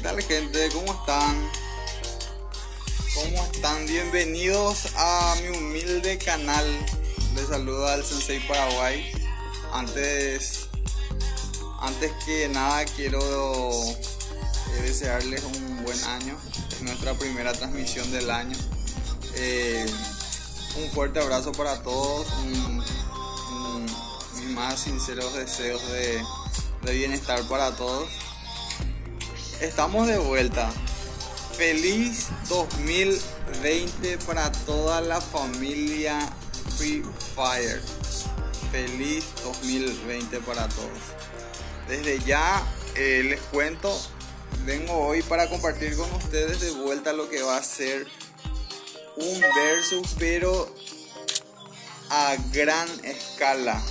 tal, gente? ¿Cómo están? ¿Cómo están? Bienvenidos a mi humilde canal. Les saluda el Sensei Paraguay. Antes que nada quiero desearles un buen año. Es nuestra primera transmisión del año. Un fuerte abrazo para todos. Mis más sinceros deseos de bienestar para todos. Estamos de vuelta. Feliz 2020 para toda la familia Free Fire. Feliz 2020 para todos. Desde ya les cuento, vengo hoy para compartir con ustedes de vuelta lo que va a ser un versus, pero a gran escala.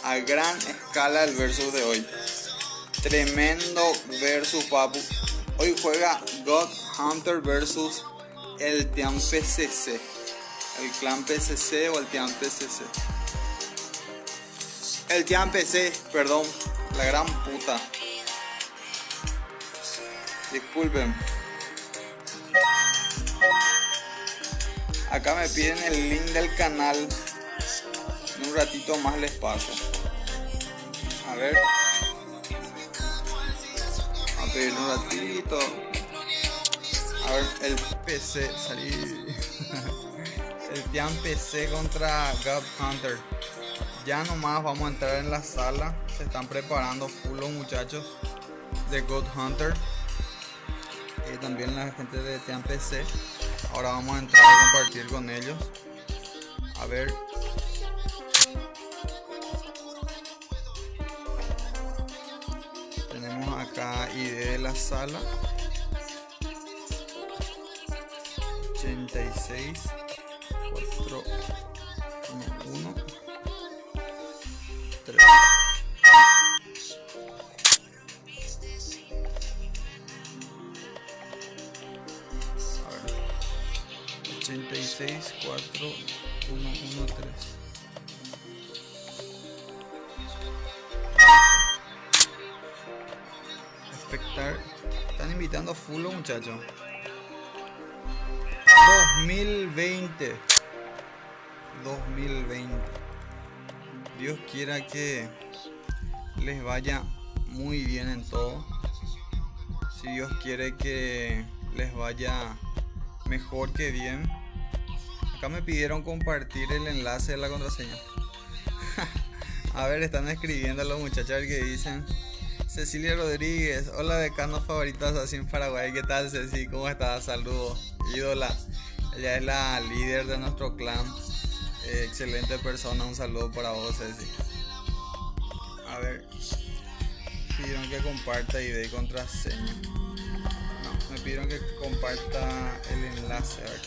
A gran escala el versus de hoy. Tremendo versus, papu. Hoy juega God Hunter versus el Team PCC. El clan PCC o el Team PCC. El Team PC, perdón. La gran puta. Disculpen. Acá me piden el link del canal. En un ratito más les paso. A ver. A pedir un ratito. A ver, el PC salí. El Team PC contra God Hunter. Ya nomás vamos a entrar en la sala. Se están preparando full los muchachos de God Hunter. También la gente de Team PC. Ahora vamos a entrar a compartir con ellos. A ver. Tenemos acá ID de la sala. 86 4 1 3. A ver. 86 4 1 1 3. Están invitando a full los muchachos. 2020. Dios quiera que les vaya muy bien en todo. Si Dios quiere que les vaya mejor que bien. Acá me pidieron compartir el enlace de la contraseña. A ver, están escribiendo los muchachos que dicen: Cecilia Rodríguez, hola decano favoritas así en Paraguay. ¿Qué tal, Ceci? ¿Cómo estás? Saludos, ídola. Ella es la líder de nuestro clan. Excelente persona, un saludo para vos, Ceci. A ver, pidieron que comparta ID y contraseña. No, me pidieron que comparta el enlace. A ver.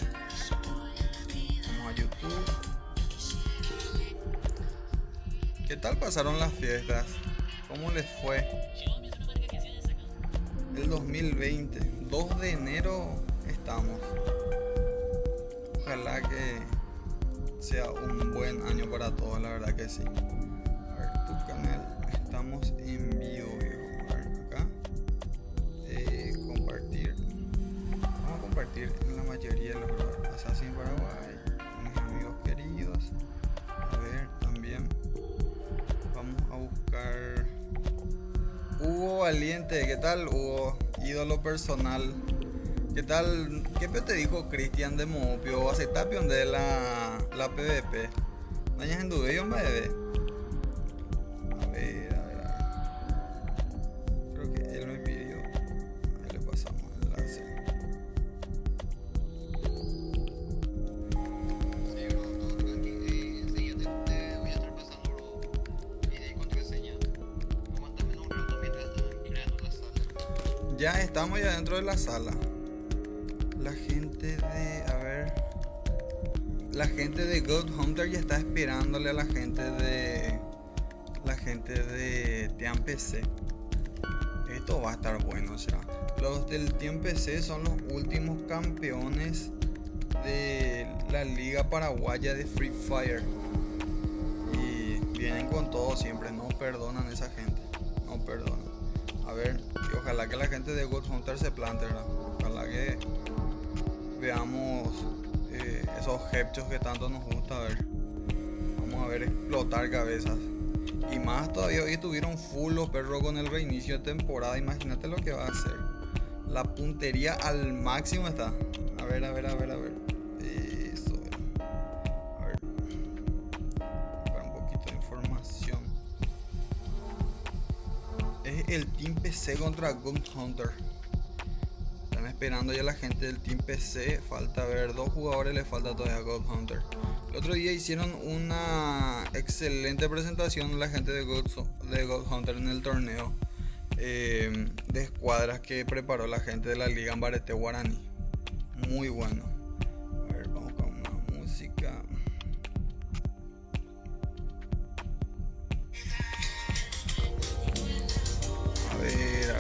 Vamos a YouTube. ¿Qué tal pasaron las fiestas? ¿Cómo les fue? El 2020, 2 de enero estamos. Ojalá que sea un buen año para todos, la verdad que sí. A ver, tu canal, estamos en vivo, viejo. A ver, acá. Compartir. Vamos a compartir en la mayoría de los lugares. Así en Paraguay, mis amigos queridos. A ver, también. Vamos a buscar Hugo Valiente. ¿Qué tal, Hugo? Ídolo personal. ¿Qué tal? ¿Qué te dijo Cristian de Mopio? ¿Aceptapion de la PvP? ¿Dañas en duda? ¿Yo me debe? A ver. Creo que él me pidió. Ahí le pasamos el enlace. Ya estamos ya dentro de la sala. La gente de... A ver... La gente de God Hunter ya está esperándole a la gente de... La gente de Team PC. Esto va a estar bueno, o sea. Los del Team PC son los últimos campeones de la Liga Paraguaya de Free Fire. Y vienen con todo siempre, no perdonan esa gente. No perdonan. A ver, y ojalá que la gente de God Hunter se plante, ¿verdad? Ojalá que veamos esos hechos que tanto nos gusta ver. Vamos a ver explotar cabezas. Y más todavía, hoy estuvieron full los perros con el reinicio de temporada. Imagínate lo que va a hacer. La puntería al máximo está. A ver. Eso. A ver. Para un poquito de información. Es el Team PC contra God Hunter. Están esperando ya la gente del Team PC. Falta ver, 2 jugadores le falta todavía a God Hunter. El otro día hicieron una excelente presentación la gente de God Hunter en el torneo de escuadras que preparó la gente de la Liga Ambarete Guaraní. Muy bueno. A ver, vamos con una música. A ver.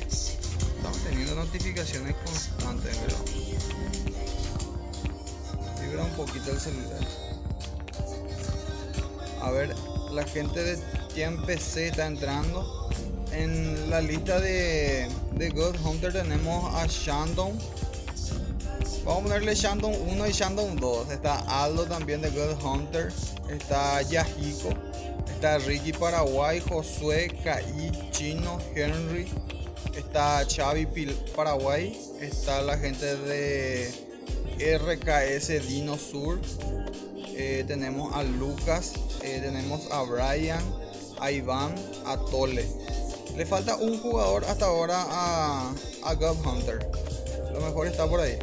Estamos teniendo notificaciones constantes, pero vibra un poquito el celular. A ver, la gente de Team PC está entrando. En la lista de God Hunter tenemos a Shandong. Vamos a ponerle Shandong 1 y Shandong 2. Está Aldo también de God Hunter. Está Yahiko. Está Ricky Paraguay, Josué, Kai, Chino, Henry. Está Xavi Paraguay. Está la gente de RKS Dino Sur. Tenemos a Lucas. Tenemos a Brian, a Iván, a Tole. Le falta un jugador hasta ahora a God Hunter. Lo mejor está por ahí.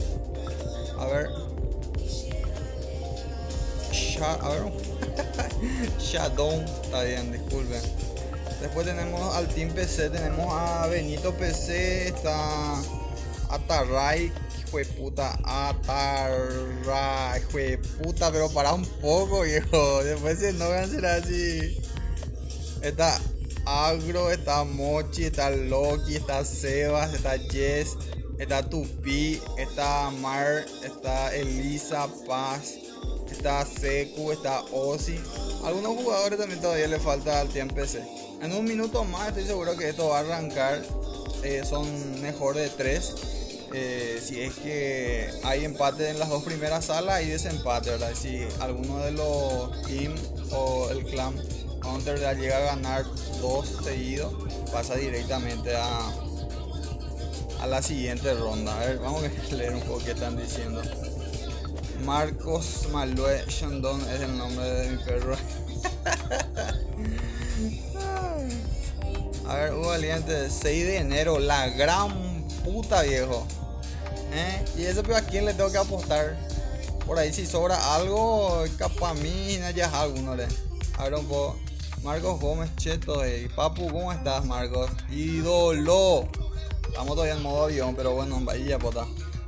A ver. Shadow. Está bien, disculpen. Después tenemos al Team PC. Tenemos a Benito PC. Está Atarray. Hijo de puta. Atarray. Hijo de puta. Pero para un poco, viejo. Después si no van a ser así. Está Agro, está Mochi, está Loki, está Sebas, está Jess, está Tupi, está Mar, está Elisa, Paz, está Seku, está Ozzy. Algunos jugadores también todavía le falta al Team PC. En un minuto más estoy seguro que esto va a arrancar. Son mejor de 3. Si es que hay empate en las 2 primeras salas y desempate, ¿verdad? Si alguno de los team o el clan Hunter ya llega a ganar 2 seguidos, pasa directamente a la siguiente ronda. A ver, vamos a leer un poco qué están diciendo. Marcos Malue Shandon es el nombre de mi perro. A ver, Hugo Valiente, 6 de enero, la gran puta, viejo. Y eso, pero a quién le tengo que apostar. Por ahí si sobra algo, capaz a mí, ya es alguno. A ver un poco. Marcos Gómez Cheto, Papu, ¿cómo estás, Marcos? Ídolo. Estamos todavía en modo avión, pero bueno, vaya pota.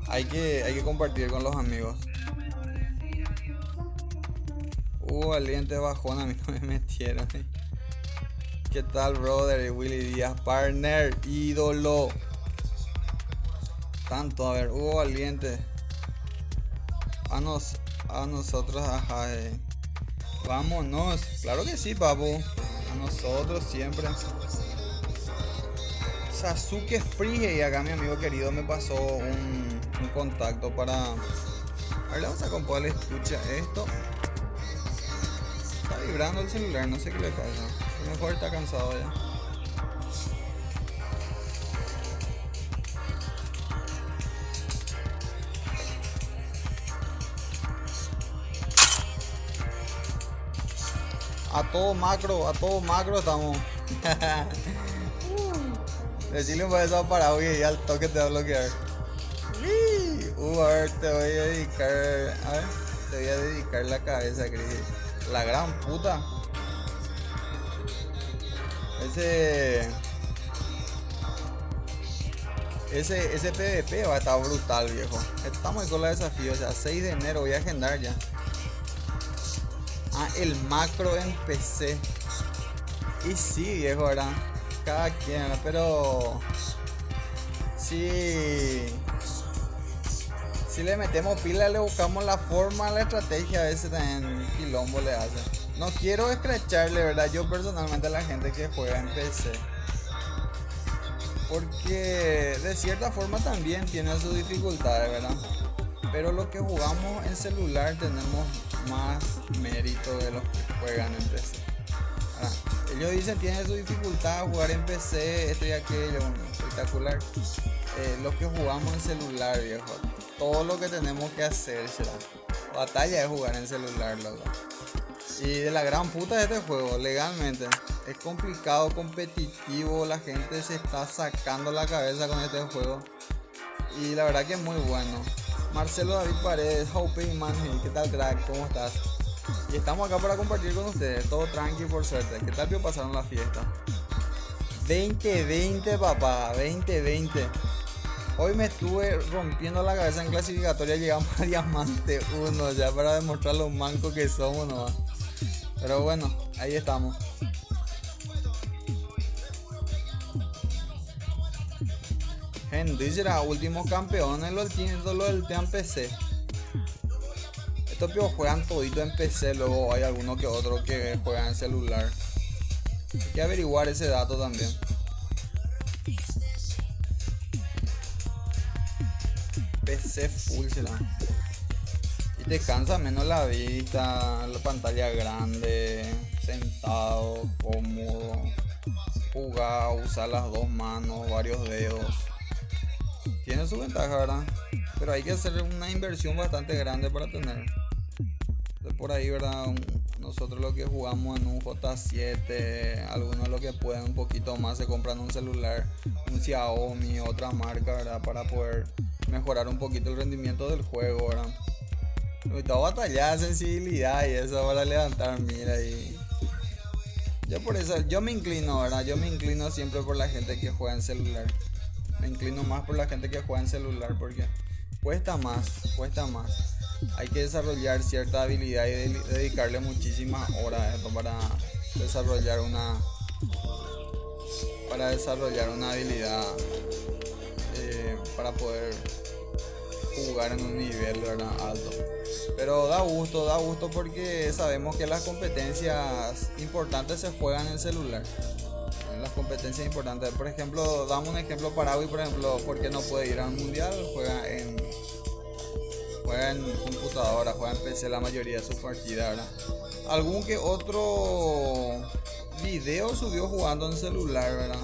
Hay que compartir con los amigos. Valiente bajón, a mí no me metieron. ¿Qué tal, brother? Willy Díaz, partner, ídolo. Tanto, a ver, Hugo Valiente. A nosotros, ajá. Vámonos, claro que sí, papu. A nosotros siempre. Sasuke Free, y acá mi amigo querido me pasó un contacto para. A ver, le vamos a componer, escucha esto. Está vibrando el celular, no sé qué le pasa. A lo mejor está cansado ya. A todo macro estamos. Decirle un beso para hoy y al toque te va a bloquear. A ver, te voy a dedicar la cabeza, Cris. La gran puta. Ese PvP va a estar brutal, viejo. Estamos con la desafío, o sea, 6 de enero voy a agendar ya. El macro en PC. Y sí, viejo, ¿verdad? Cada quien, ¿verdad? Pero si le metemos pila, le buscamos la forma, la estrategia, a veces también quilombo le hace. No quiero escracharle, ¿verdad? Yo personalmente a la gente que juega en PC. porque de cierta forma también tiene sus dificultades, ¿verdad? Pero los que jugamos en celular tenemos más mérito de los que juegan en PC. Ellos dicen tiene su dificultad jugar en PC, esto y aquello, espectacular. Los que jugamos en celular, viejo, todo lo que tenemos que hacer, batalla es jugar en celular, loco. Y de la gran puta de este juego, legalmente. Es complicado, competitivo, la gente se está sacando la cabeza con este juego. Y la verdad que es muy bueno. Marcelo David Paredes, Hope Manji, ¿qué tal, crack? ¿Cómo estás? Y estamos acá para compartir con ustedes, todo tranqui por suerte. ¿Qué tal que pasaron la fiesta? 2020, papá, 2020. Hoy me estuve rompiendo la cabeza en clasificatoria, llegamos a Diamante 1 ya para demostrar lo mancos que somos nomás. Pero bueno, ahí estamos. Gente, será últimos campeones lo del Team PC. Estos pibos juegan todito en PC, luego hay alguno que otro que juegan en celular. Hay que averiguar ese dato también. PC full será. Y te cansa menos la vista, la pantalla grande, sentado, cómodo, jugar, usar las dos manos, varios dedos. Tiene su ventaja, ¿verdad? Pero hay que hacer una inversión bastante grande para tener. Entonces, por ahí, ¿verdad? Nosotros lo que jugamos en un J7, algunos lo que pueden un poquito más se compran un celular, un Xiaomi, otra marca, ¿verdad? Para poder mejorar un poquito el rendimiento del juego, ¿verdad? Necesitaba batallar, sensibilidad y eso para levantar, mira, y yo por eso, yo me inclino, ¿verdad? Yo me inclino siempre por la gente que juega en celular. Me inclino más por la gente que juega en celular porque cuesta más. Hay que desarrollar cierta habilidad y dedicarle muchísimas horas a esto para desarrollar una habilidad para poder jugar en un nivel, ¿verdad? Alto. Pero da gusto porque sabemos que las competencias importantes se juegan en celular. Las competencias importantes, por ejemplo, damos un ejemplo para hoy, por ejemplo, porque no puede ir al mundial, juega en computadora, juega en PC la mayoría de sus partidas, ¿verdad? Algún que otro video subió jugando en celular, ¿verdad?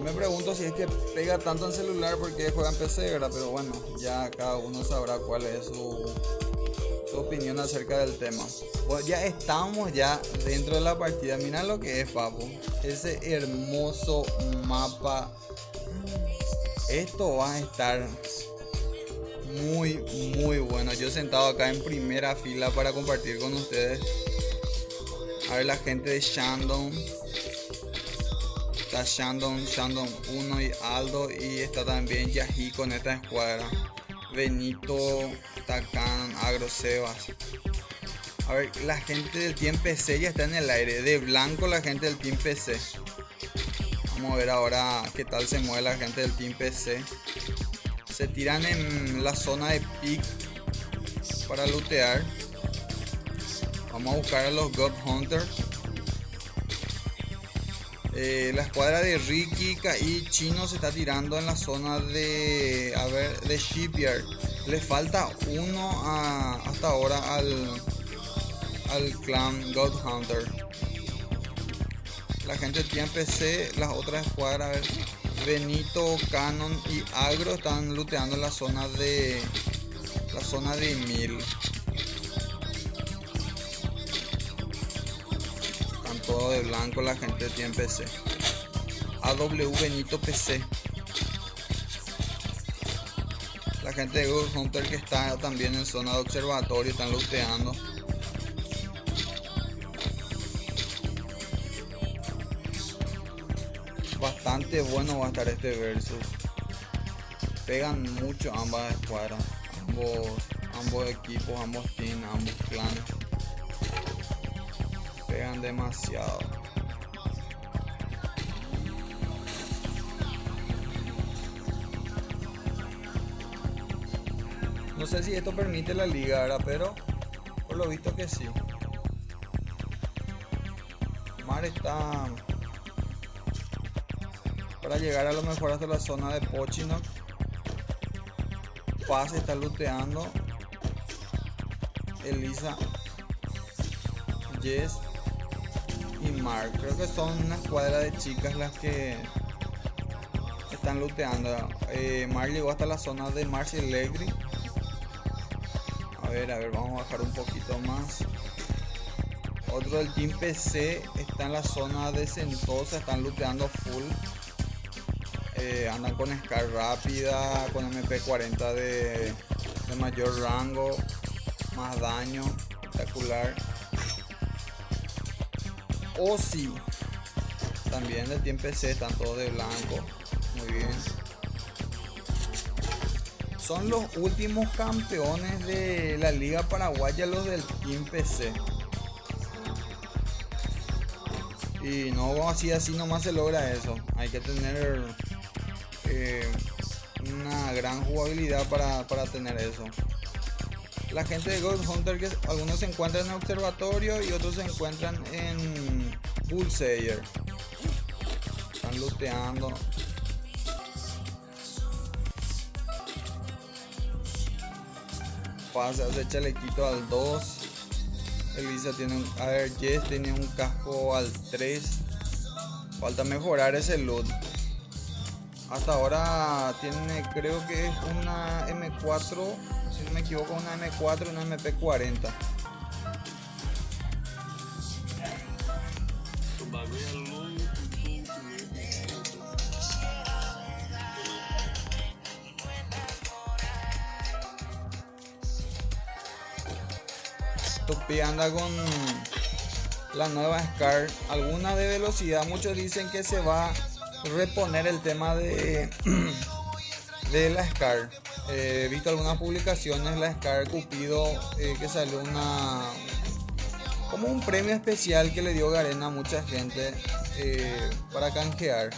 Me pregunto si es que pega tanto en celular porque juega en PC, ¿verdad? Pero bueno, ya cada uno sabrá cuál es su opinión acerca del tema. Pues ya estamos ya dentro de la partida. Mira lo que es, papo. Ese hermoso mapa. Esto va a estar muy bueno. Yo sentado acá en primera fila para compartir con ustedes. A ver la gente de Shandong. Está Shandong 1 y Aldo. Y está también Yahi con esta escuadra. Benito, Takan, Agro, Sebas. A ver, la gente del Team PC ya está en el aire. De blanco la gente del Team PC. Vamos a ver ahora qué tal se mueve la gente del Team PC. Se tiran en la zona de pick para lootear. Vamos a buscar a los God Hunters. La escuadra de Ricky y Chino se está tirando en la zona de Shipyard. Le falta uno hasta ahora al clan God Hunter. La gente tiene PC, las otras escuadras, a ver, Benito, Canon y Agro están looteando en la zona de Mil. Todo de blanco la gente tiene PC. AW Benito PC. La gente de God Hunter que está también en zona de observatorio están looteando. Bastante bueno va a estar este versus. Pegan mucho ambas escuadras, ambos equipos, ambos teams, ambos clanes. Pegan demasiado. No sé si esto permite la liga, ¿verdad? Pero por lo visto que sí. Mar está para llegar a lo mejor hasta la zona de Pochinok. Paz está looteando. Elisa, Jess y Mark. Creo que son una escuadra de chicas las que están looteando. Mark llegó hasta la zona de Marcy Legri. A ver, vamos a bajar un poquito más. Otro del Team PC está en la zona de Sentosa, están looteando full. Andan con Scar rápida, con MP40 de mayor rango, más daño, espectacular. Ozzy, también del Team PC, están todos de blanco, muy bien. Son los últimos campeones de la Liga Paraguaya, los del Team PC. Y no así nomás se logra eso. Hay que tener una gran jugabilidad para tener eso. La gente de Ghost Hunter, que algunos se encuentran en Observatorio y otros se encuentran en Bullsayer. Están looteando. Pasa ese chalequito al 2. Elisa tiene un... A ver, Jess tiene un casco al 3. Falta mejorar ese loot. Hasta ahora tiene, creo que es una M4, si no me equivoco, una M4 y una MP40. Tupi anda con la nueva Scar, alguna de velocidad. Muchos dicen que se va a reponer el tema de la Scar. He visto algunas publicaciones, la Scar Cupido, que salió como un premio especial que le dio Garena a mucha gente para canjear.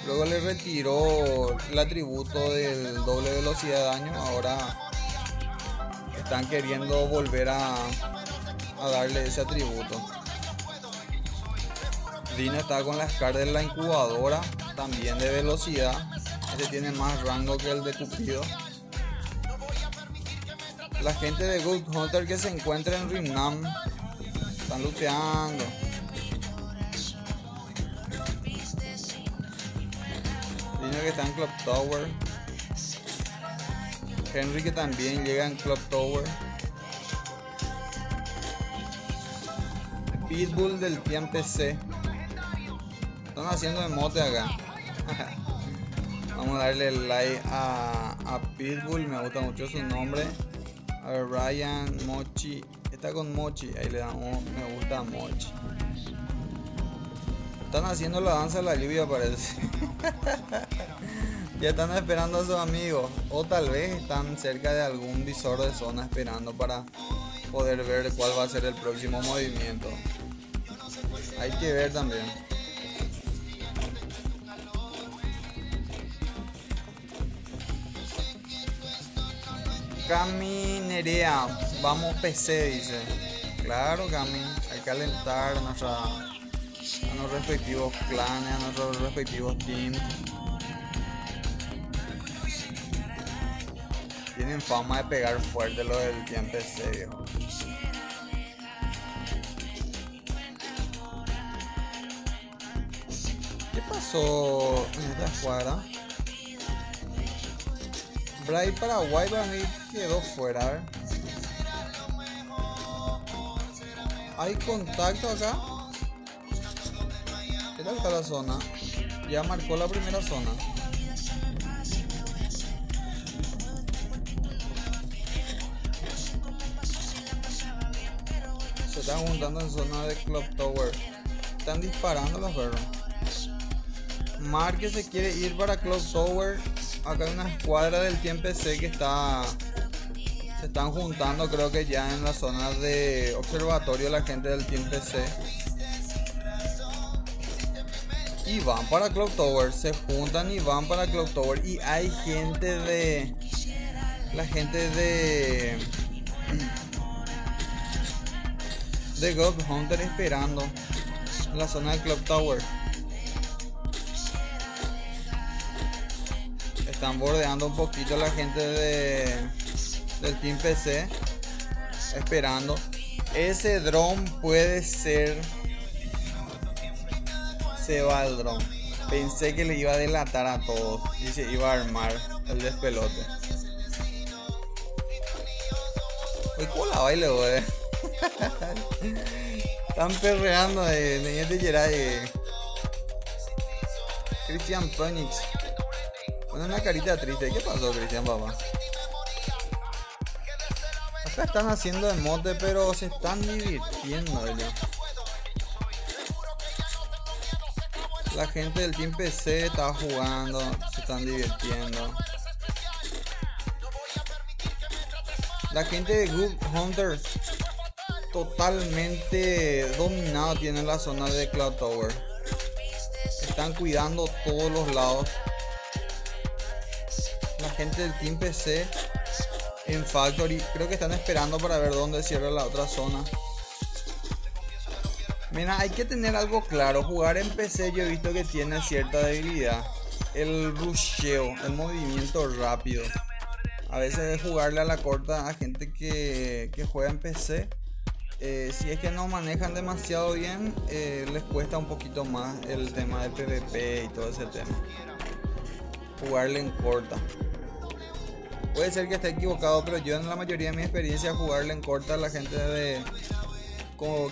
Luego le retiró el atributo del doble velocidad de daño. Ahora están queriendo volver a darle ese atributo. Dina está con la Scar de la incubadora, también de velocidad. Este tiene más rango que el de Cupido. La gente de Ghost Hunter que se encuentra en Rimnam están looteando. Dina que está en Club Tower. Henry que también llega en Club Tower. Pitbull del Team PC. Están haciendo emote acá. Vamos a darle like a Pitbull, me gusta mucho su nombre. A ver, Ryan, Mochi. Está con Mochi, ahí le damos me gusta a Mochi. Están haciendo la danza de la lluvia, parece. Ya están esperando a sus amigos. O tal vez están cerca de algún visor de zona esperando para poder ver cuál va a ser el próximo movimiento. Hay que ver también. Cami Nerea, vamos PC, dice. Claro, Cami, hay que alentar a nuestros respectivos clanes, a nuestros respectivos teams. Tienen fama de pegar fuerte lo del Team PC, viejo. ¿Qué pasó en esta escuadra? Bright Paraguay para mí quedó fuera. A ver. ¿Hay contacto acá? ¿Qué tal está la zona? Ya marcó la primera zona. Se están juntando en zona de Club Tower. Están disparando los perros. Mark que se quiere ir para Club Tower. Acá hay una escuadra del Team PC que se están juntando, creo que ya en la zona de observatorio, la gente del Team PC. Y van para Club Tower, se juntan y van para Club Tower. Y hay gente la gente de Ghost Hunter esperando en la zona del Club Tower. Están bordeando un poquito la gente del Team PC. Esperando. Ese dron puede ser. Se va el dron. Pensé que le iba a delatar a todos y se iba a armar el despelote. Uy, ¿cómo la baile, güey? Están perreando de este Geray. Christian Phoenix. Pone una carita triste. ¿Qué pasó, Christian, papá? Acá están haciendo emote, pero se están divirtiendo ellos. La gente del Team PC está jugando, se están divirtiendo. La gente de Good Hunter totalmente dominado tiene la zona de Cloud Tower. Están cuidando todos los lados. La gente del Team PC en Factory creo que están esperando para ver dónde cierra la otra zona. Mira, hay que tener algo claro. Jugar en PC yo he visto que tiene cierta debilidad. El rusheo, el movimiento rápido. A veces jugarle a la corta a gente que juega en PC, si es que no manejan demasiado bien, les cuesta un poquito más el tema de PvP y todo ese tema. Jugarle en corta. Puede ser que esté equivocado, pero yo en la mayoría de mi experiencia jugarle en corta a la gente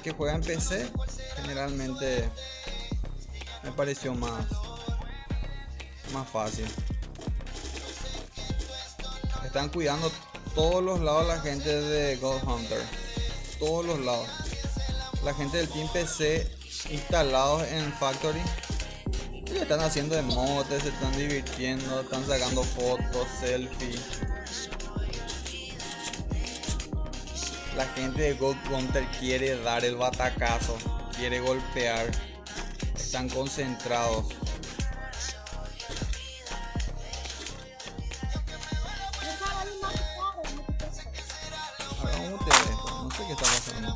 que juega en PC, generalmente me pareció más fácil. Están cuidando todos los lados la gente de God Hunter. Todos los lados. La gente del Team PC instalados en Factory. Y están haciendo emotes, se están divirtiendo, están sacando fotos, selfies. La gente de God Hunter quiere dar el batacazo, quiere golpear. Están concentrados. Hagamos esto, no sé qué está pasando.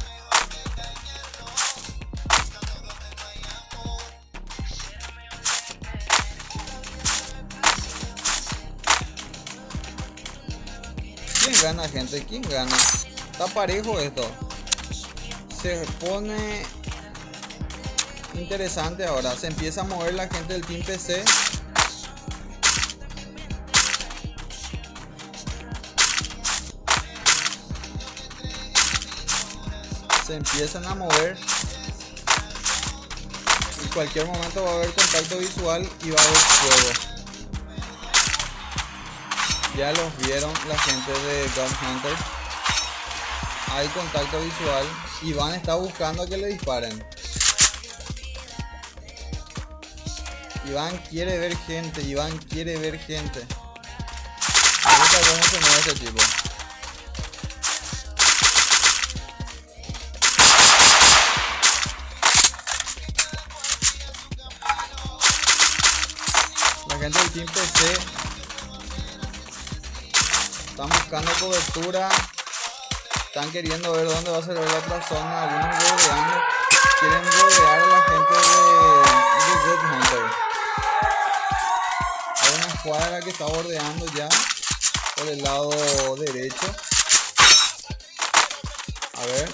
¿Quién gana, gente? ¿Quién gana? Está parejo esto. Se pone interesante ahora. Se empieza a mover la gente del Team PC. Se empiezan a mover. En cualquier momento va a haber contacto visual y va a haber fuego. Ya los vieron la gente de God Hunter. Hay contacto visual. Iván está buscando a que le disparen. Iván quiere ver gente. Iván quiere ver gente. Me gusta cómo se mueve este tipo. La gente del Team PC están buscando cobertura. Están queriendo ver dónde va a ser la otra zona. Algunos rodeando. Quieren rodear a la gente de God Hunter. Hay una escuadra que está bordeando ya por el lado derecho. A ver.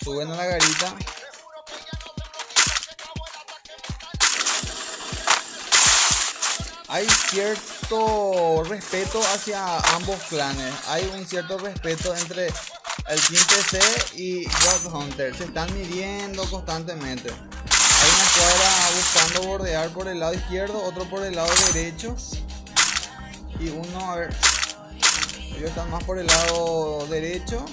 Suben a la garita. Hay cierto respeto hacia ambos clanes. Hay un cierto respeto entre el Team PC y God Hunter. Se están midiendo constantemente. Hay una escuadra buscando bordear por el lado izquierdo, otro por el lado derecho. Y uno, a ver, ellos están más por el lado derecho.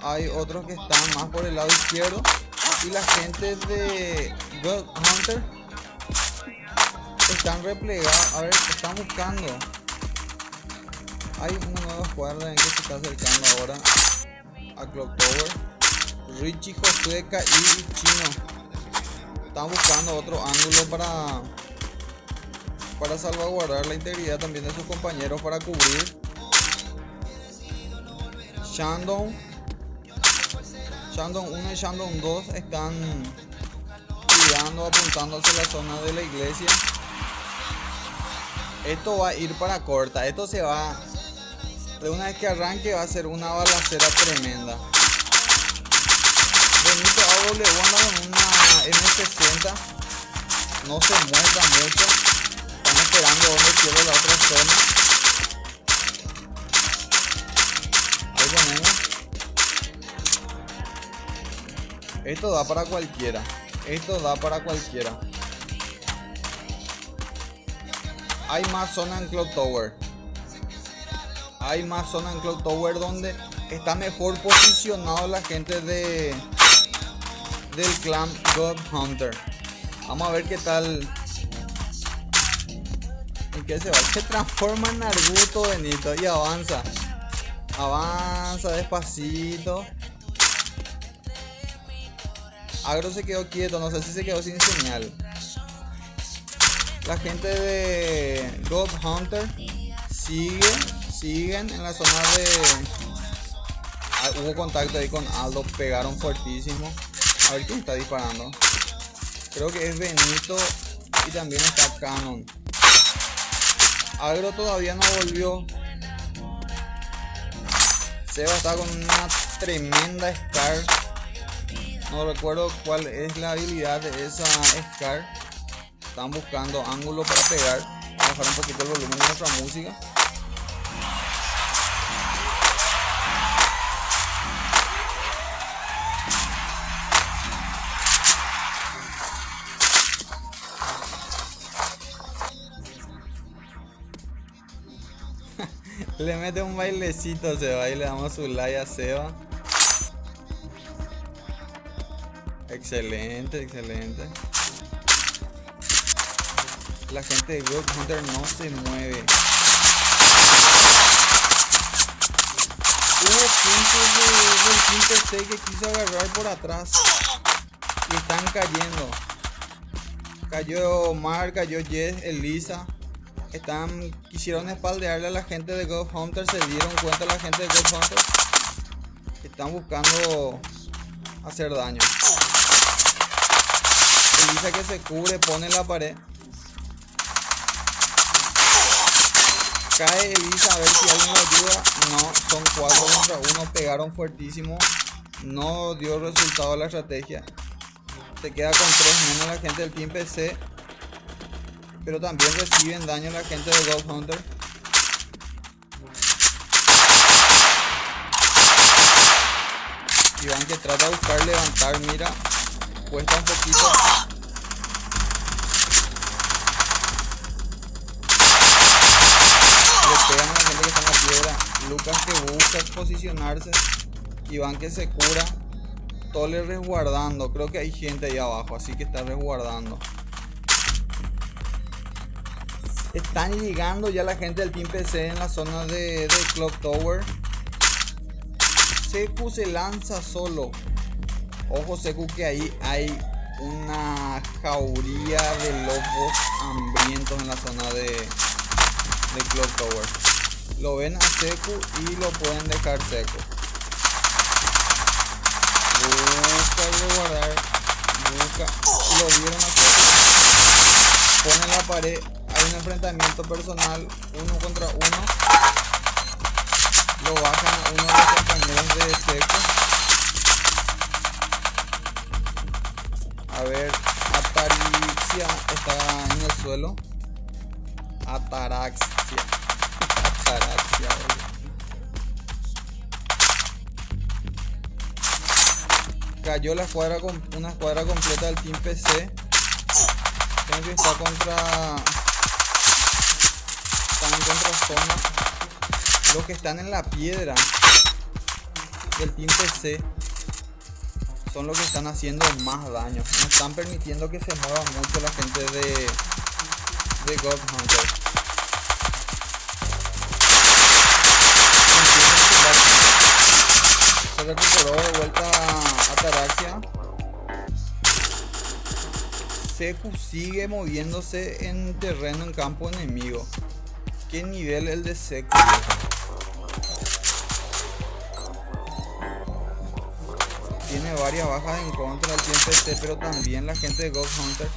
Hay otros que están más por el lado izquierdo. Y la gente de God Hunter están replegados. A ver, están buscando. Hay una nueva escuadra en que se está acercando ahora a Clock Tower. Richie, Josueca y Chino están buscando otro ángulo para salvaguardar la integridad también de sus compañeros, para cubrir. Shandong 1 y Shandong 2 están cuidando, apuntando hacia la zona de la iglesia. Esto va a ir para corta. Esto se va... De una vez que arranque va a ser una balacera tremenda. Benito AW anda con una M60. No se muestra mucho. Están esperando donde quiere la otra zona. Ahí ponemos. Esto da para cualquiera. Esto da para cualquiera. Hay más zona en Clock Tower. Hay más zona en Clock Tower donde está mejor posicionado la gente del clan God Hunter. Vamos a ver qué tal. ¿En qué se va? Se transforma en Naruto Benito y avanza. Avanza despacito. Agro se quedó quieto, no sé si se quedó sin señal. La gente de God Hunter siguen en la zona de... Hubo contacto ahí con Aldo, pegaron fuertísimo. A ver quién está disparando. Creo que es Benito y también está Canon. Agro todavía no volvió. Seba está con una tremenda Scar. No recuerdo cuál es la habilidad de esa Scar. Están buscando ángulo para pegar. Vamos a bajar un poquito el volumen de nuestra música. Le mete un bailecito, Seba, y le damos su like a Seba. Excelente, excelente. La gente de God Hunter no se mueve. Hubo gente del Team PC que quiso agarrar por atrás y están cayendo. Cayó Omar, cayó Jess, Elisa. Quisieron espaldearle a la gente de God Hunter. Se dieron cuenta la gente de God Hunter. Están buscando hacer daño. Elisa que se cubre, pone en la pared. Cae Elisa a ver si alguien lo ayuda. No, son 4 contra 1. Pegaron fuertísimo. No dio resultado la estrategia. Se queda con 3 menos la gente del Team PC. Pero también reciben daño la gente de God Hunter. Iván que trata de buscar levantar, mira. Cuesta un poquito. Le pegan a la gente que está en la piedra. Lucas que busca posicionarse. Iván que se cura. Tole resguardando. Creo que hay gente ahí abajo, así que está resguardando. Están llegando ya la gente del Team PC en la zona de Clock Tower. Seku se lanza solo. Ojo Seku que ahí hay una jauría de lobos hambrientos en la zona de Clock Tower. Lo ven a Seku y lo pueden dejar seco. Busca guardar. Busca. Lo vieron a Seku. Ponen la pared. Hay un enfrentamiento personal, 1 contra 1. Lo bajan a uno de los compañeros de Seco. A ver, Ataraxia está en el suelo. Ataraxia. Ataraxia, cayó la escuadra, una escuadra completa del Team PC. Kenji está contra... Están en contrazona. Los que están en la piedra del Team PC son los que están haciendo más daño. No están permitiendo que se mueva mucho la gente de God Hunter. Se recuperó de vuelta a Ataraxia. Seku sigue moviéndose en terreno en campo enemigo. ¿Qué nivel el de Seku? Tiene varias bajas en contra del Team PC, pero también la gente de God Hunter.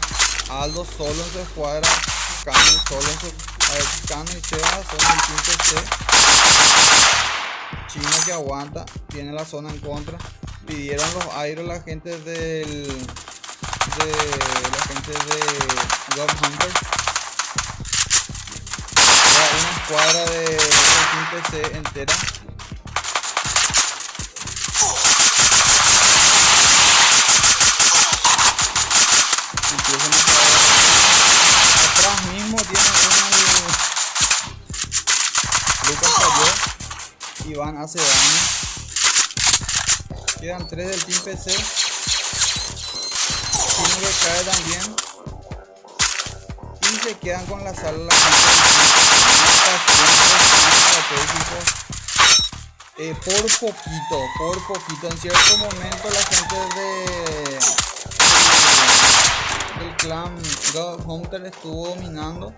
Aldo solo en su escuadra, Canon solo A ver, Cano y Seba son del Team PC. Chino que aguanta, tiene la zona en contra. Pidieron los aeros la gente de God Hunter. Una escuadra del Team PC entera. Atrás mismo tiene Lucas cayó. Iván hace daño. Quedan 3 del Team PC. Chino que cae también. Y se quedan con la sala la gente del por poquito. En cierto momento la gente del clan God Hunter estuvo dominando.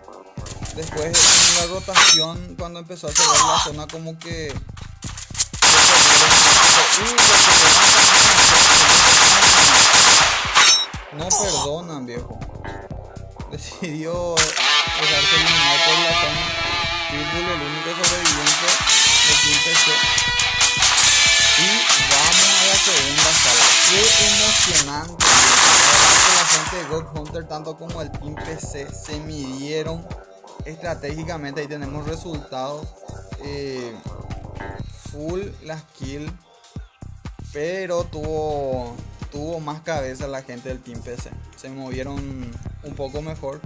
Después en la rotación, cuando empezó a cerrar la zona, como que no perdonan, viejo. Decidió dejarse eliminar por la zona. Pitbull, el único sobreviviente del Team PC. Y vamos a la segunda sala. Qué emocionante. La gente de God Hunter, tanto como el Team PC, se midieron estratégicamente. Ahí tenemos resultados. Full las kills, pero tuvo más cabeza la gente del Team PC. Se movieron un poco mejor.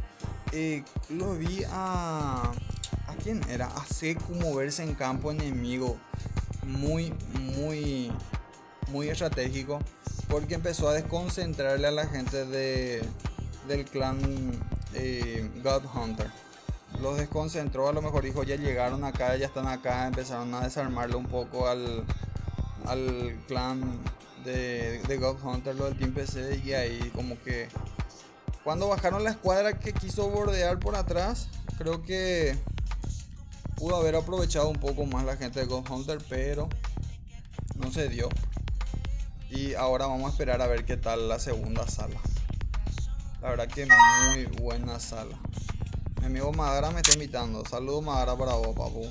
Lo vi a quién era, a Seku moverse en campo enemigo, muy estratégico, porque empezó a desconcentrarle a la gente del clan God Hunter. Los desconcentró, a lo mejor dijo, ya llegaron acá, ya están acá, empezaron a desarmarlo un poco al clan de God Hunter, lo del Team PC, y ahí como que cuando bajaron la escuadra que quiso bordear por atrás, creo que pudo haber aprovechado un poco más la gente de God Hunter, pero no se dio. Y ahora vamos a esperar a ver qué tal la segunda sala. La verdad que muy buena sala. Mi amigo Madara me está invitando. Saludos Madara para vos, papu.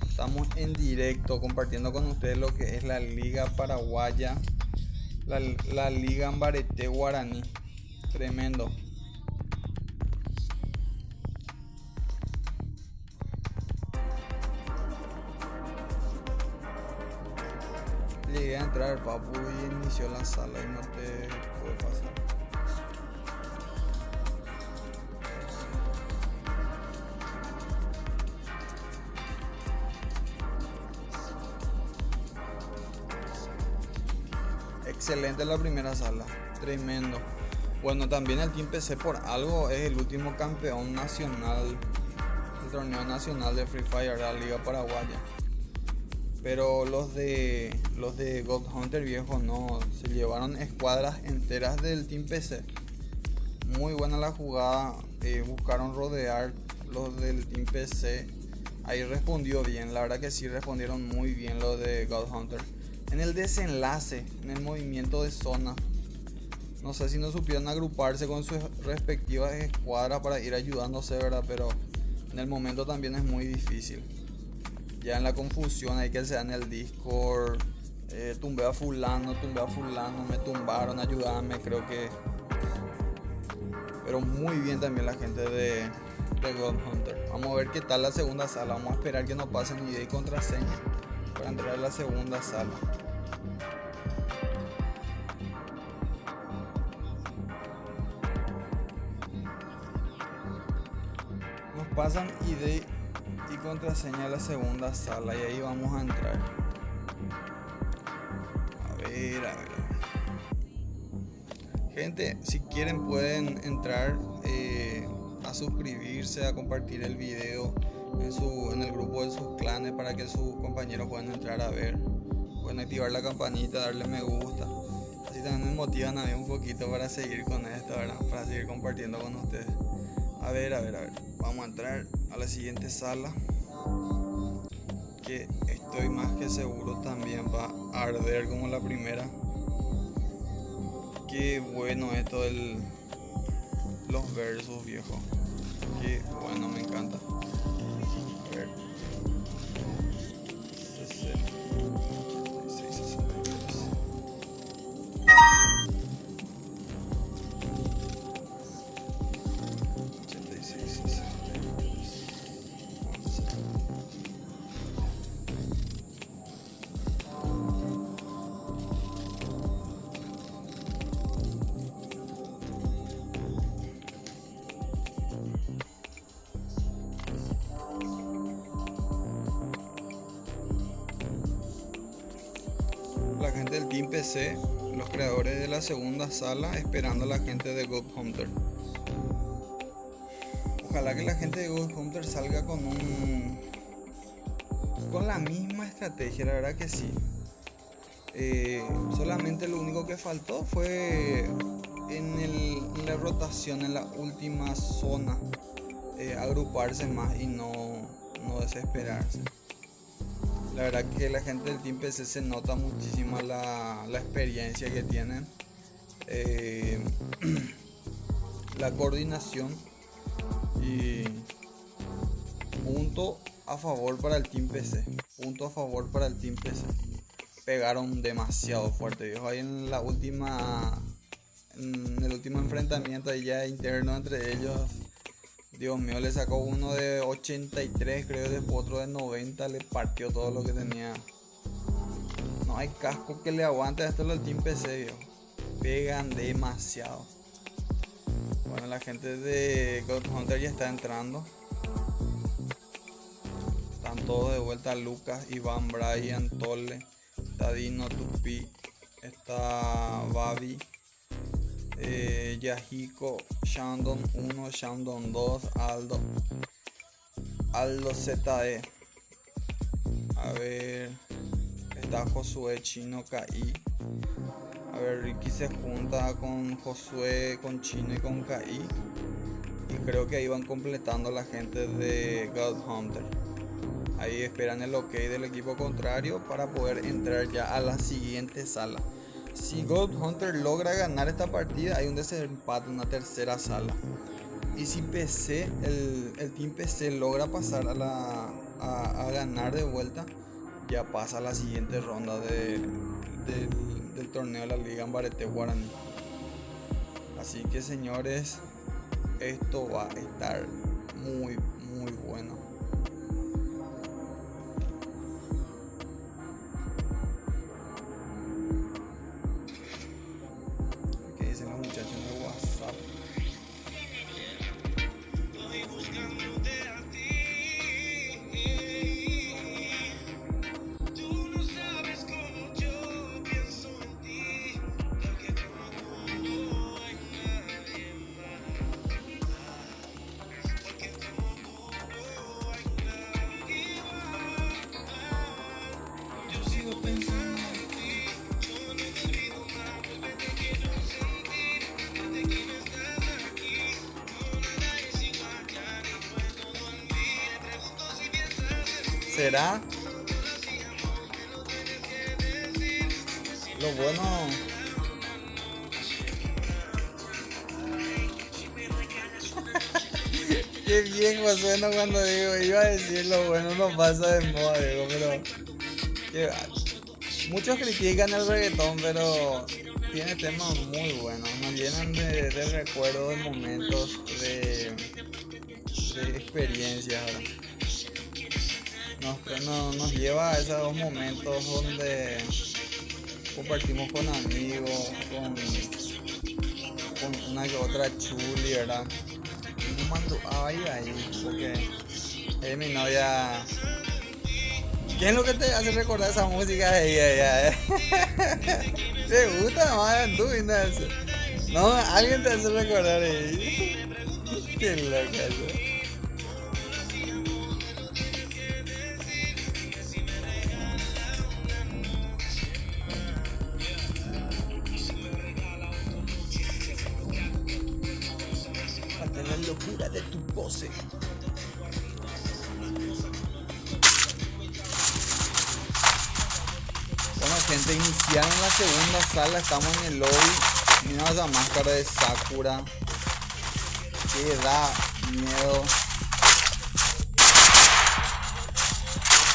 Estamos en directo compartiendo con ustedes lo que es la Liga Paraguaya, la Liga Ambarete Guaraní. Tremendo. Llegué a entrar, papu, y inició la sala y no te puede pasar. Excelente la primera sala, tremendo. Bueno, también el Team PC por algo es el último campeón nacional del torneo nacional de Free Fire, la Liga Paraguaya. Pero los de God Hunter viejo no, se llevaron escuadras enteras del Team PC. Muy buena la jugada, buscaron rodear los del Team PC. Ahí respondió bien, la verdad que sí respondieron muy bien los de God Hunter. En el desenlace, en el movimiento de zona, no sé si no supieron agruparse con sus respectivas escuadras para ir ayudándose, ¿verdad? Pero en el momento también es muy difícil. Ya en la confusión hay que sea en el Discord, tumbé a fulano, me tumbaron, ayúdame, creo que. Pero muy bien también la gente de God Hunter. Vamos a ver qué tal la segunda sala, vamos a esperar que nos pasen ID y contraseña para entrar a la segunda sala. Nos pasan ID y contraseña a la segunda sala y ahí vamos a entrar. A ver. Gente, si quieren pueden entrar a suscribirse, a compartir el video en el grupo de sus clanes para que sus compañeros puedan entrar a ver. Pueden activar la campanita, darle me gusta. Así también me motivan a mí un poquito para seguir con esto, ¿verdad? Para seguir compartiendo con ustedes. A ver. Vamos a entrar a la siguiente sala, que estoy más que seguro también va a arder como la primera. Qué bueno esto los versus, viejo. Qué bueno, me encanta. A ver. 86, 63. 86, 63. 11. La gente del Team PC, los creadores de la segunda sala, esperando a la gente de God Hunter. Ojalá que la gente de God Hunter salga con la misma estrategia, la verdad que sí. Solamente lo único que faltó fue en la rotación, en la última zona, agruparse más y no desesperarse. La verdad que la gente del Team PC se nota muchísimo la experiencia que tienen, la coordinación, y punto a favor para el Team PC. Punto a favor para el Team PC. Pegaron demasiado fuerte, viejo. Ahí en el último enfrentamiento ahí ya interno entre ellos, Dios mío, le sacó uno de 83, creo, después otro de 90, le partió todo lo que tenía. No hay casco que le aguante a esto el Team PC, viejo. Pegan demasiado. Bueno, la gente de God Hunter ya está entrando. Están todos de vuelta: Lucas, Iván, Brian, Tolle, Tadino, Tupi, está Babi, Yahiko, Shandon 1, Shandon 2, Aldo ZE. A ver, está Josué, Chino, KI. A ver, Ricky se junta con Josué, con Chino y con KI. Y creo que ahí van completando la gente de God Hunter. Ahí esperan el ok del equipo contrario para poder entrar ya a la siguiente sala. Si God Hunter logra ganar esta partida, hay un desempate en una tercera sala. Y si PC, el Team PC logra pasar a ganar de vuelta, ya pasa a la siguiente ronda del torneo de la Liga Ambarete Guaraní. Así que, señores, esto va a estar muy bueno. ¿Qué dicen los muchachos en el WhatsApp? ¿Será? Lo bueno. Qué bien suena cuando digo, iba a decir lo bueno no pasa de moda, digo, pero muchos critican el reggaetón, pero tiene temas muy buenos, nos llenan de recuerdos, de momentos, de experiencias, ¿verdad? Nos lleva a esos momentos donde compartimos con amigos, con una que otra chuli, ¿verdad? Y me mando ahí, porque mi novia. ¿Qué es lo que te hace recordar esa música de ella? ¿Te gusta más tú? No, alguien te hace recordar ahí. Qué loca eso. La locura de tu pose. Bueno, gente, iniciaron la segunda sala, estamos en el lobby. Mira esa máscara de Sakura, que da Miedo.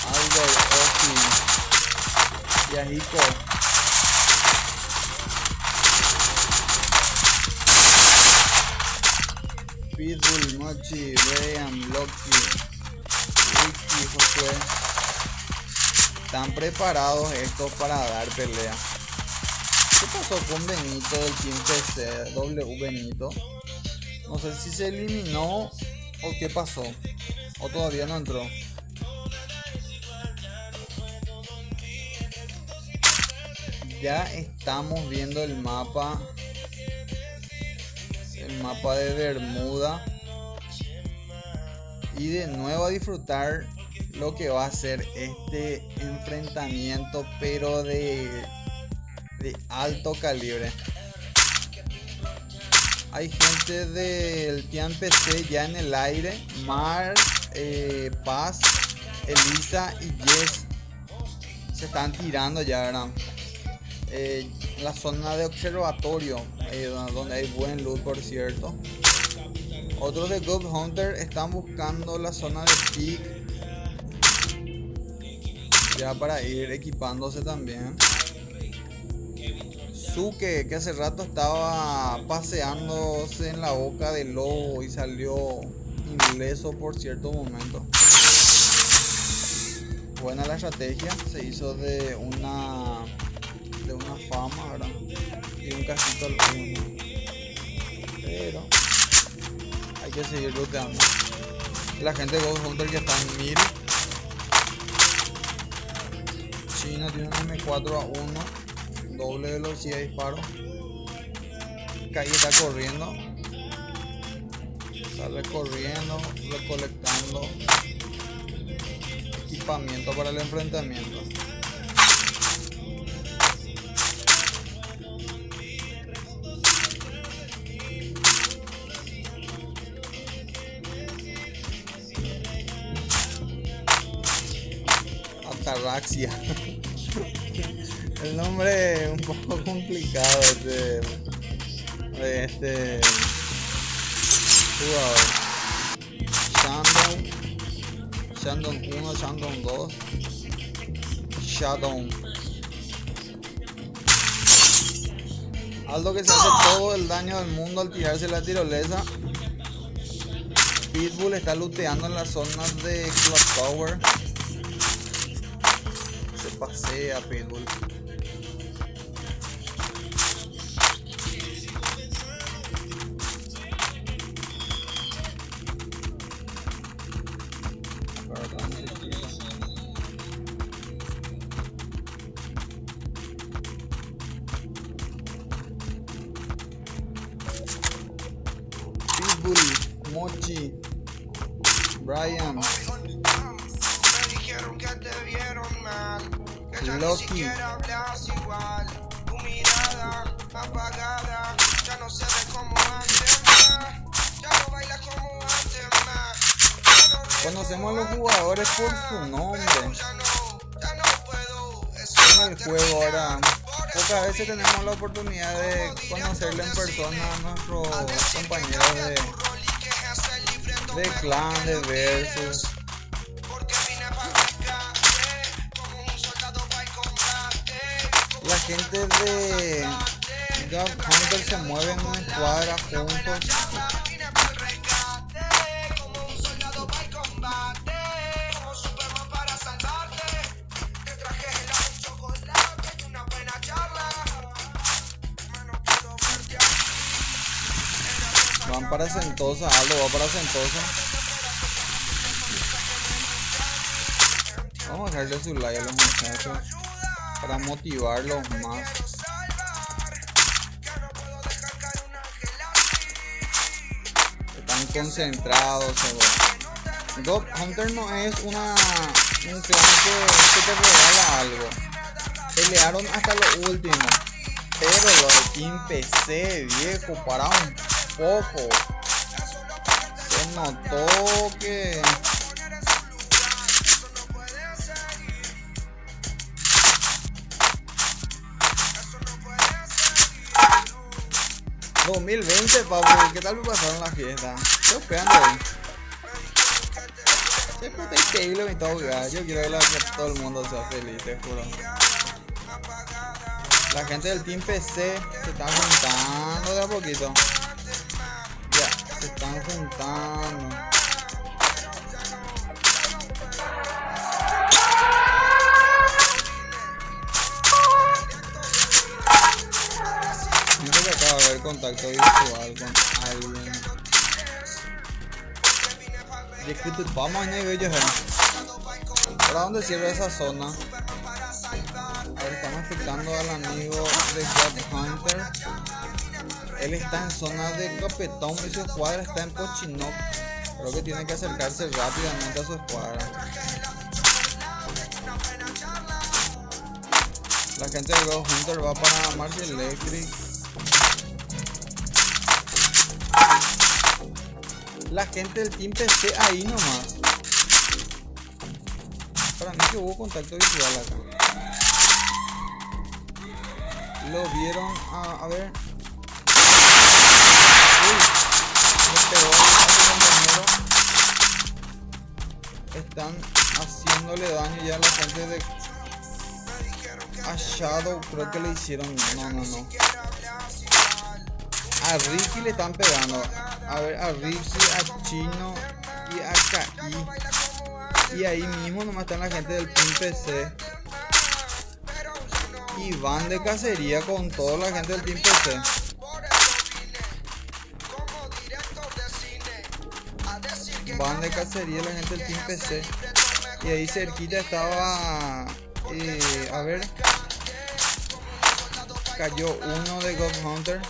Algo Oki. Yahiko. Pitbull, Mochi, Brian, Loki, Ricky, Josué. Están preparados estos para dar pelea. ¿Qué pasó con Benito del Team PC? W Benito. No sé si se eliminó o qué pasó. O todavía no entró. Ya estamos viendo el mapa. El mapa de Bermuda. Y de nuevo a disfrutar lo que va a ser este enfrentamiento, pero de alto calibre. Hay gente del Team PC ya en el aire. Mar, Paz, Elisa y Jess se están tirando ya, ¿verdad? La zona de observatorio, donde hay buen loot, por cierto. Otros de Ghost Hunter están buscando la zona de Peak, ya para ir equipándose también. Suke, que hace rato estaba paseándose en la boca del lobo y salió ileso por cierto momento. Buena la estrategia, se hizo de una fama, ¿verdad? Y un casito al uno. Pero hay que seguir looteando. La gente de Ghost Hunter ya está en 1000. China tiene un M4A1, doble velocidad de disparo. Calle está corriendo. Sale corriendo, recolectando equipamiento para el enfrentamiento. Ataraxia. El nombre es un poco complicado de este jugador. Shandon 1, Shandon 2, Shadow. Aldo que se hace todo el daño del mundo al tirarse la tirolesa. Pitbull está looteando en las zonas de Clock Tower. Se pasea Pitbull. Pitbull, Mochi, Brian, Loki. Conocemos a los jugadores por su nombre. En el juego ahora pocas veces tenemos la oportunidad de conocerle en persona a nuestros compañeros de clan, de versus. La gente de Ghost Hunter se mueve en una escuadra juntos. Van para Sentosa, Aldo va para Sentosa. Vamos a dejarle su like a los muchachos para motivarlos más. Están concentrados. Ghost Hunter no es un clan que te regala algo. Pelearon hasta lo último. Pero los Team PC, viejo, para un poco. Se notó que 2020, papu, ¿qué tal me pasaron la fiesta? Estoy esperando ahí. Siempre está increíble mi todo, yo quiero que todo el mundo sea feliz, te juro. La gente del Team PC se está juntando de a poquito. Ya, se están juntando. Siento que acaba de haber contacto visual con alguien. Vamos a ir ellos. ¿Para dónde cierra esa zona? A ver, estamos afectando al amigo de God Hunter. Él está en zona de Copetón y su escuadra está en Pochinok. Creo que tiene que acercarse rápidamente a su escuadra. La gente de God Hunter va para March Electric. La gente del Team PC ahí nomás. Para mí que hubo contacto visual acá. Lo vieron a ver. Uy, le pegó a su compañero. Están haciéndole daño ya a la gente de a Shadow. Creo que le hicieron. No. A Ricky le están pegando. A ver, a Ricky, a Chino y a Kai. Y ahí mismo nomás están la gente del Team PC. Y van de cacería con toda la gente del Team PC. Van de cacería la gente del Team PC. Y ahí cerquita estaba... a ver... Cayó uno de God Hunter.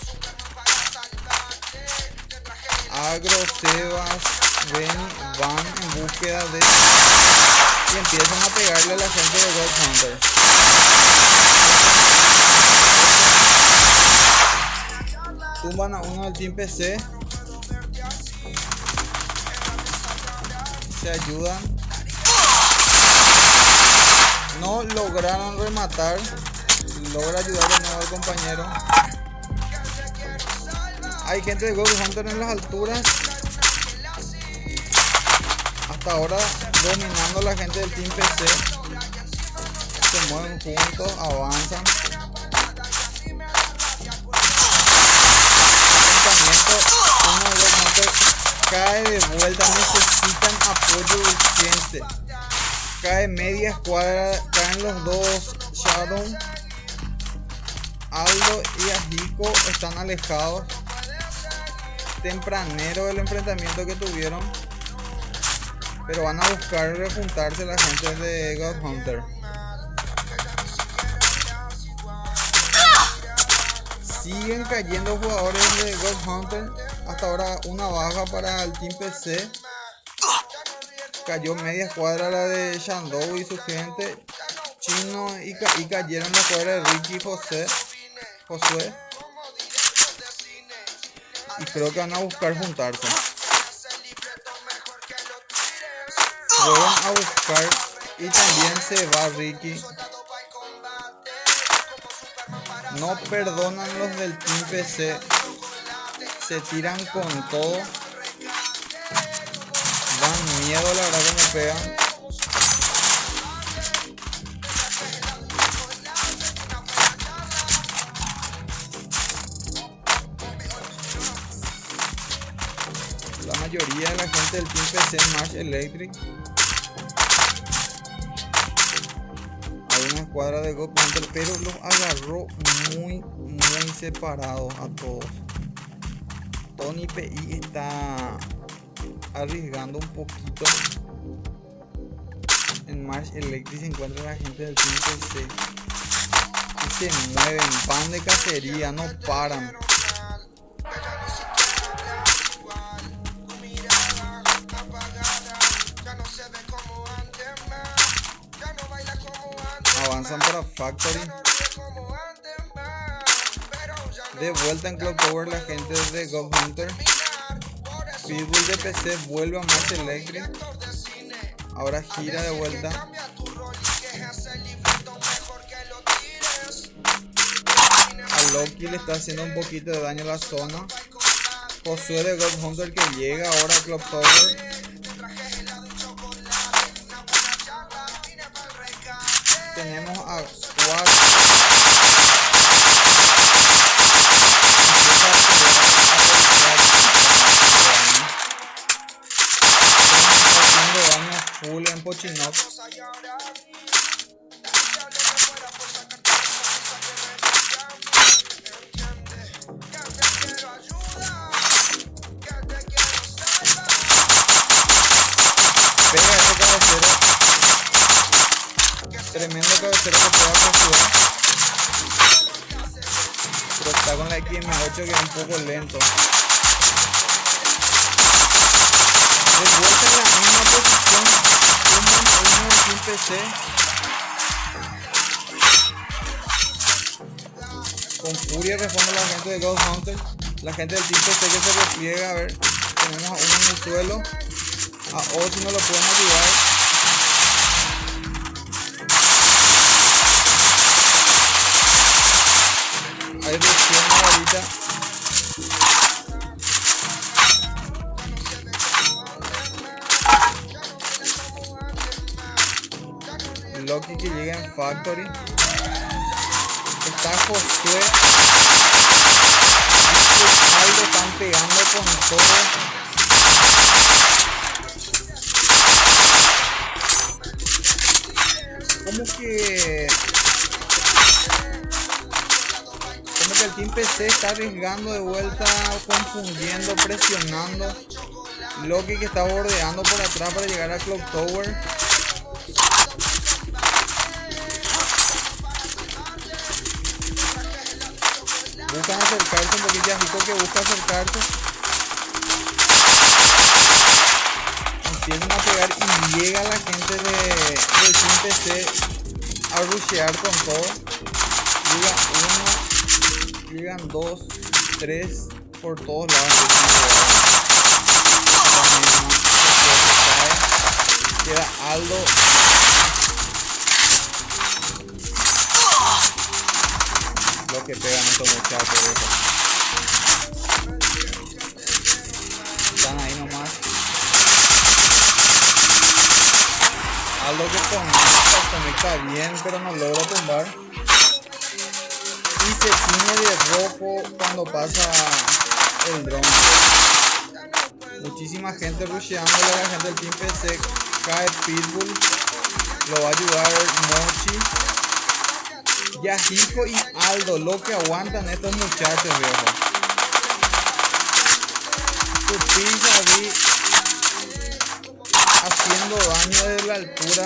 Agro, Sebas, Benny van en búsqueda de... Y empiezan a pegarle a la gente de God Hunter. Tumban a uno del Team PC. Se ayudan. No lograron rematar. Logra ayudar de nuevo al compañero. Hay gente de God Hunter en las alturas. Hasta ahora dominando la gente del Team PC. Se mueven juntos, avanzan. Uno de God Hunter cae de vuelta. Necesitan apoyo urgente. Cae media escuadra. Caen los dos Shadow. Aldo y Ajiko están alejados. Tempranero del enfrentamiento que tuvieron, pero van a buscar rejuntarse la gente de God Hunter. Siguen cayendo jugadores de God Hunter. Hasta ahora una baja para el Team PC. Cayó media escuadra la de Shandou y su gente. Chino y cayeron la escuadra de Ricky y Josué. Y creo que van a buscar juntarse. Vuelven a buscar. Y también se va Ricky. No perdonan los del Team PC. Se tiran con todo. Dan miedo, la verdad, que me pegan. La mayoría de la gente del Team PC en March Electric. Hay una escuadra de God Hunter, pero los agarró muy separados a todos. Tony PI está arriesgando un poquito. En March Electric se encuentra la gente del Team PC. Y se mueven, van de cacería, no paran. Avanzan para Factory. De vuelta en Clock Tower la gente de God Hunter. Pitbull de PC vuelve a March Electric. Ahora gira de vuelta. Loki le está haciendo un poquito de daño a la zona. Josué de God Hunter que llega ahora a Clock Tower. Tenemos a 4. Haciendo daño full en Pochinok. Pega ese cabecero. Tremendo cabecero que pega Josué. Pero está con la XM8 que es un poco lento. De vuelta en la misma posición. 1-1 sin PC. Con furia responde la gente de Ghost Hunter. La gente del Team PC que se repliega. A ver. Tenemos a uno en el suelo. A Ozzy no lo pueden ayudar. Hay reacción ahorita. Loki que llega en Factory. Está Josué. Algo están pegando con todo. Como que el Team PC está arriesgando de vuelta, confundiendo, presionando. Loki que está bordeando por atrás para llegar a Clock Tower. Buscan acercarse un poquito, Yahiko que busca acercarse. Empiezan a pegar y llega la gente del Team PC a rushear con todo. Llega 1, llegan 2, 3 por todos lados. Queda Aldo. Lo que pegan estos muchachos. Están ahí nomás. Aldo que conecta bien, pero no logra tumbar. Y se tiñe de rojo cuando pasa el drone. Muchísima gente rusheándole a la gente del Team PC. Cae Pitbull. Lo va a ayudar Mochi. Yahiko y Aldo, lo que aguantan estos muchachos, viejo. Tupilla vi haciendo daño desde la altura.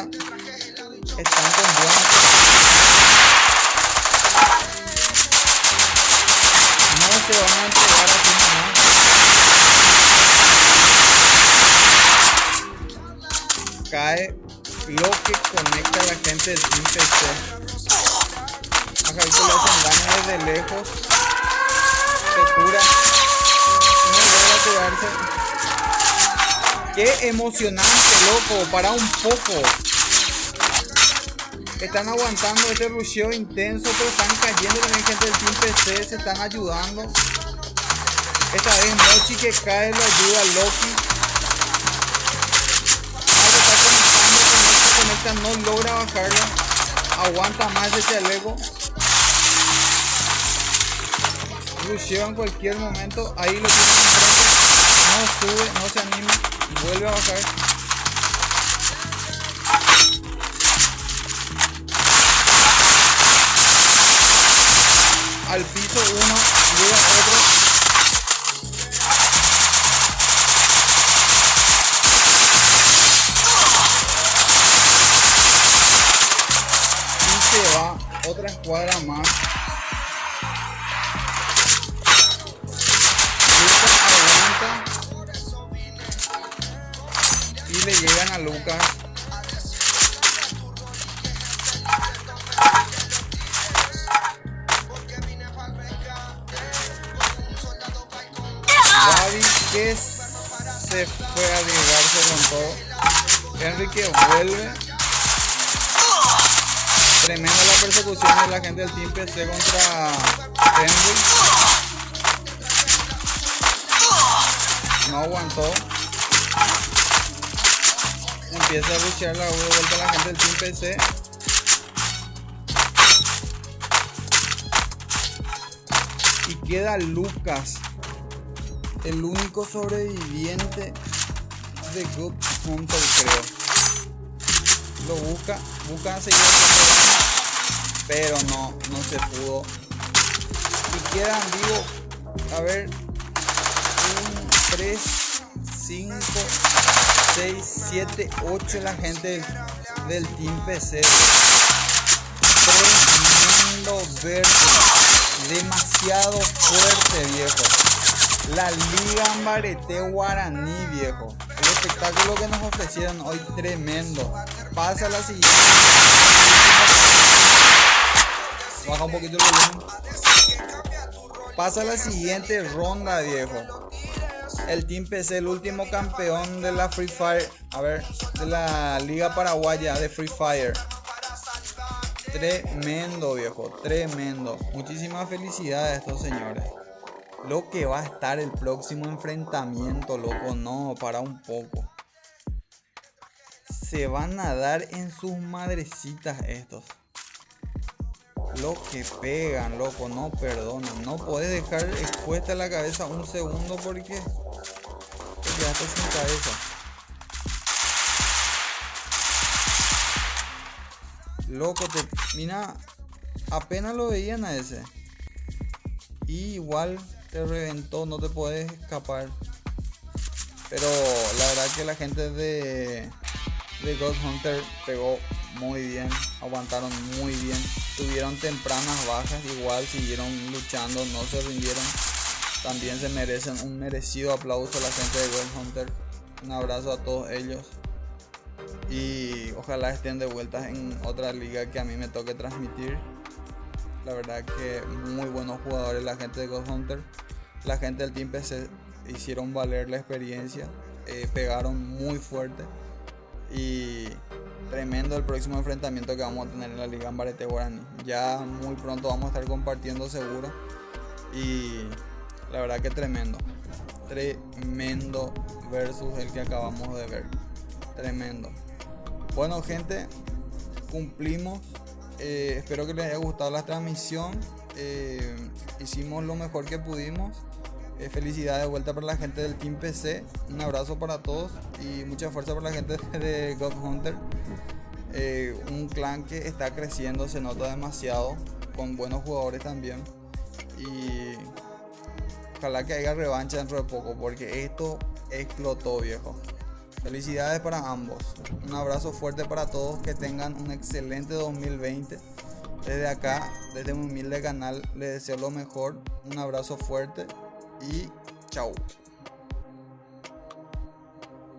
Están con buena. No se van a entregar así nomás. Cae lo que conecta a la gente del Team PC. A Jaito le hacen daño desde lejos. Se cura. No logra curarse. Qué emocionante, loco. Para un poco. Están aguantando este rusheo intenso, pero están cayendo también gente del Team PC. Se están ayudando. Esta vez Mochi que cae lo ayuda a Loki. Algo está conecta, no logra bajarlo. Aguanta más ese chaleco. Rusheo en cualquier momento. Ahí lo tiene enfrente. No sube, no se anima. Vuelve a bajar. Al piso uno. Llega otro. Y se va otra escuadra más. Y le llegan a Lucas. Gaby que se fue a arriesgarse con todo. Enrique vuelve. Tremenda la persecución de la gente del Team PC contra Henry. No aguantó. Empieza a rushear la vuelta a la gente del Team PC. Y queda Lucas, el único sobreviviente de God Hunter, creo. Lo busca seguir haciendo, pero no se pudo. Y quedan vivos, a ver, 1, 3, 5, 6, 7, 8 la gente del Team PC. Tremendo verde, demasiado fuerte, viejo. La Liga Ambarete Guaraní, viejo. El espectáculo que nos ofrecieron hoy, tremendo. Pasa a la siguiente. Baja un poquito el volumen. Pasa a la siguiente ronda, viejo. El Team PC, el último campeón de la Free Fire. A ver, de la Liga Paraguaya de Free Fire. Tremendo, viejo, tremendo. Muchísimas felicidades a estos señores. Lo que va a estar el próximo enfrentamiento, loco, no, para un poco. Se van a dar en sus madrecitas estos. Lo que pegan, loco, no perdonan. No puedes dejar expuesta la cabeza un segundo porque te quedaste sin cabeza. Loco, mira, apenas lo veían a ese. Y igual te reventó, no te puedes escapar. Pero la verdad que la gente de God Hunter pegó muy bien, aguantaron muy bien. Tuvieron tempranas bajas, igual siguieron luchando, no se rindieron. También se merecen un merecido aplauso a la gente de God Hunter. Un abrazo a todos ellos. Y ojalá estén de vuelta en otra liga que a mí me toque transmitir. La verdad que muy buenos jugadores la gente de God Hunter. La gente del Team PC hicieron valer la experiencia, pegaron muy fuerte. Y tremendo el próximo enfrentamiento que vamos a tener en la Liga Ambarete Guaraní. Ya muy pronto vamos a estar compartiendo seguro. Y la verdad que tremendo versus el que acabamos de ver. Tremendo. Bueno, gente, cumplimos. Espero que les haya gustado la transmisión. Hicimos lo mejor que pudimos. Felicidades de vuelta para la gente del Team PC. Un abrazo para todos y mucha fuerza para la gente de God Hunter. Un clan que está creciendo, se nota demasiado, con buenos jugadores también. Y ojalá que haya revancha dentro de poco, porque esto explotó, viejo. Felicidades para ambos. Un abrazo fuerte para todos. Que tengan un excelente 2020. Desde acá, desde mi humilde canal, les deseo lo mejor. Un abrazo fuerte y chao.